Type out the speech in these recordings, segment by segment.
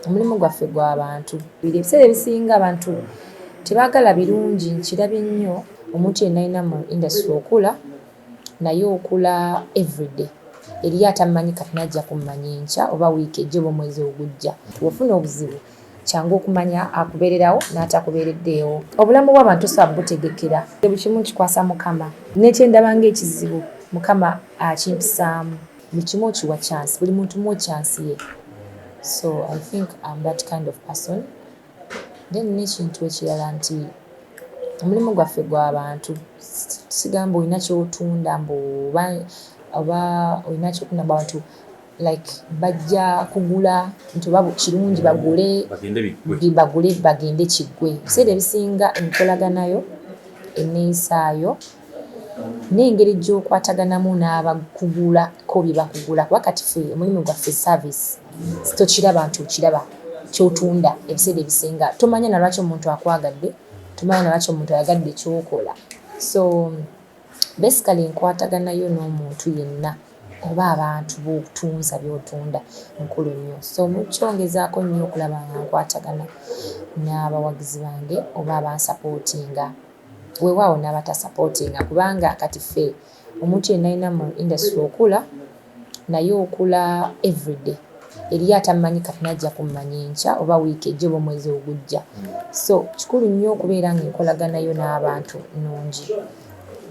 omulimu gwaffe gw'abantu. Ebiseera ebisinga abantu tebaagala birungi, nkirabye nnyo omuntu yenna alina mu industry okula naye okula everyday. Eriyo atamanyi kati najja kumanya enkya oba wiiki ejja oba omwezi ogujja. Bw'ofuna obuzibu kyangu okumanya akubeererawo n'atakubeereddeewo. Obulamu bw'abantu tosobola butegekera. Buli kimu kikwasa Mukama. N'ekyendaba ng'ekizibu Mukama akimpisaamu. Buli kimu okiwa chance. Buli muntu muwa chance ye. So I think I'm that kind of person. Then n'ekintu ekirala nti omulimu gwaffe gw'abantu. Sigamba olina ky'otunda oba olina ky'otunda abantu like bajja kugula nti oba kirungi bagule bagende kiggwe. Ebiseera ebisinga enkolaganayo enneeyisaayo n'engeri gy'okwataganamu n'abakugula ko bye bakugula. Kuba kati ffe omulimu gwaffe service tokiraba nti okiraba ky'otunda. Ebiseera ebisinga tomanya na lwaki omuntu akwagadde, tomanya na lwaki omuntu ayagadde ky'okola. So basically nkwataganayo n'omuntu yenna oba abantu b'okutunza by'otunda nkulu nnyo. So mukyongezaako nnyo okulaba nga nkwatagana n'abawagizi bange oba abansapootinga. Weewaawo n'abatasapootinga kubanga kati ffe omuntu yenna alina mu industry okula naye okula everyday. Eriyo atamanyi kati najja kumanya enkya oba wiiki ejja oba omwezi ogujja. So kikulu nnyo okubeera ng'enkolaganayo n'abantu nnungi.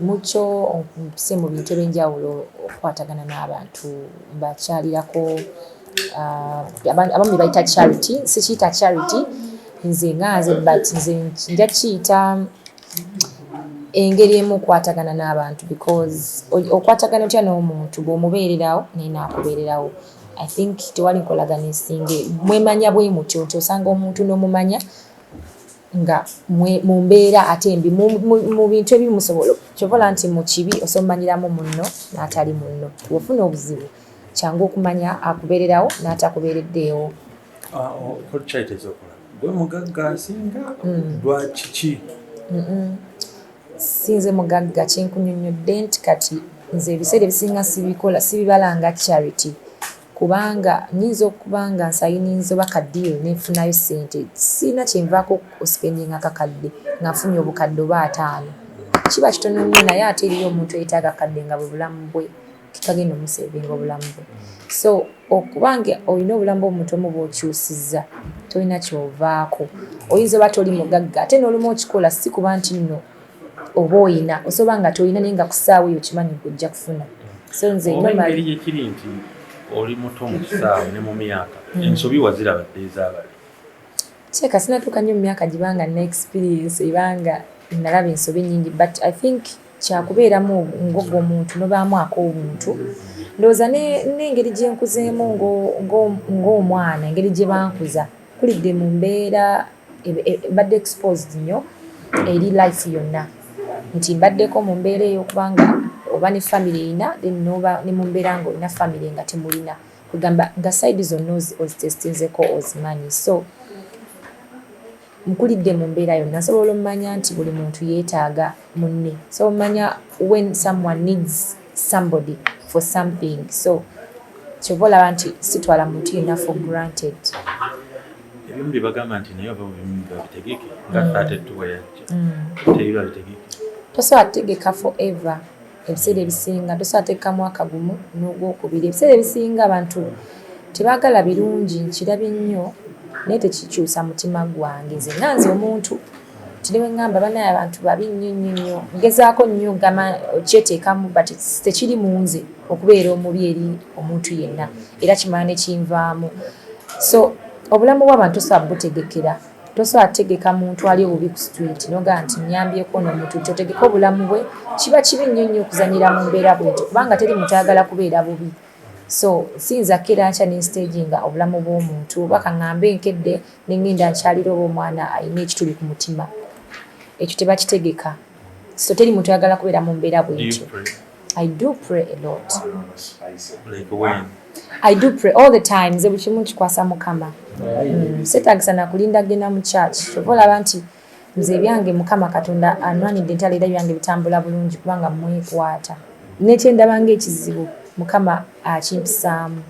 Mukyo mpise mu bintu ebyenjawulo okukwatagana n'abantu mbakyalirako abamu bayita charity. Sikiyita charity nze nganze but nze nja kiyita engeri emu okwatagana n'abantu because okwatagana otya n'omuntu bw'omubeererawo naye n'akubeererawo. I think tewali nkolagana esinge mwemanya bwe mutyo nti osanga omuntu n'omumanya nga mu mbeera ate mbi mu bintu ebimu musobola kyobola nti mu kibi osomanyiramu munno n'atali munno. Bw'ofuna obuzibu kyangu okumanya akubeererawo n'atakubeereddeewo. Charity ezokola gwe mugagga asinga lwa kiki? Sinze mugagga kyenkunyonnyodde nti kati nze ebiseera ebisinga sibibala nga charity kubanga nyinza okuba nga nsayininze oba kaddiyo nenfunayo ssente sirina kyenvaako ospendinga akakadde nga nfunye obukadde oba 5. Kiba kitono nnyo naye ate eriyo omuntu eyetaaga akadde nga bwe bulamu bwe kikagenda omusevinga obulamu bwe. So okubanga olina obulamu bw'omuntu omu bw'okyusizza tolina kyovaako. Oyinza oba toli mugagga ate n'olumu okikola si kuba nti nno oba oyina osobola nga toyina naye nga ku ssaawa eyo kimanyi gojja kufuna. So nze engeri ekiri nti oli muto mu kisaawe ne mu myaka ensobi wazirabadde ez'abali? Kyeka sinatuuka nnyo mu myaka gibanga na experience ebanga nalaba ensobi nnyingi but I think kyakubeeramu ng'ogwo omuntu n'obaamu ak'obuntu. Ndowooza n'engeri gye nkuzeemu ng'omwana engeri gye bankuza kulidde mu mbeera badde exposed nnyo eri life yonna nti mbaddeko mu mbeera ey'okubanga oba ne family erina then noba ne mu mbeera ng'olina family nga temulina kugamba nga side zonna ozitestinzeko ozimanyi. So nkulidde mu mbeera yonna nsobola omumanya nti buli muntu yeetaaga munne. So omanya when someone needs somebody for something. So kyoba olaba nti sitwala muntu yenna for granted. Ebimu bye bagamba nti naye oba ebimu babitegeke nga ate tuwa yajja tebira bitegeke. Tosobola kutegeka forever. Ebiseera ebisinga tosobola kuteekamu akagumu n'ogwokubiri. Ebiseera ebisinga abantu tebaagala birungi, nkirabye nnyo naye tekikyusa mutima gwange. Nze nganze omuntu tirewe ngamba banaye abantu babi nnyo ngezaako nnyo gama kyeteekamu but tekiri mu nze okubeera omubi eri omuntu yenna era kimala ne kinvaamu. So obulamu bw'abantu tosobola butegekera. Tosobola kutegeka muntu ali obubi ku street noga nti nyambyeko n'omuntu totegeka obulamu bwe. Kiba kibi nnyo okuzanyira mu mbeera bwetyo kubanga teri muntu ayagala kubeera bubi. So sinza kera ncha ne stage nga obulamu bw'omuntu baka ngambe nkedde n'engenda nkyalira oba omwana ayina ekituli ku mutima. Ekyo tebakitegeka. So teri muntu ayagala kubeera mu mbeera bwetyo. I do pray a lot. Like when? I do pray all the time. Nze buli kimu kikwasa Mukama. Setagisa na kulinda genda mu church. Tobola banti nze byange Mukama Katonda anwanidde ntale era byange bitambula bulungi kubanga mwekwata. Nekyendaba ng'ekizibu Mukama akimpisaamu.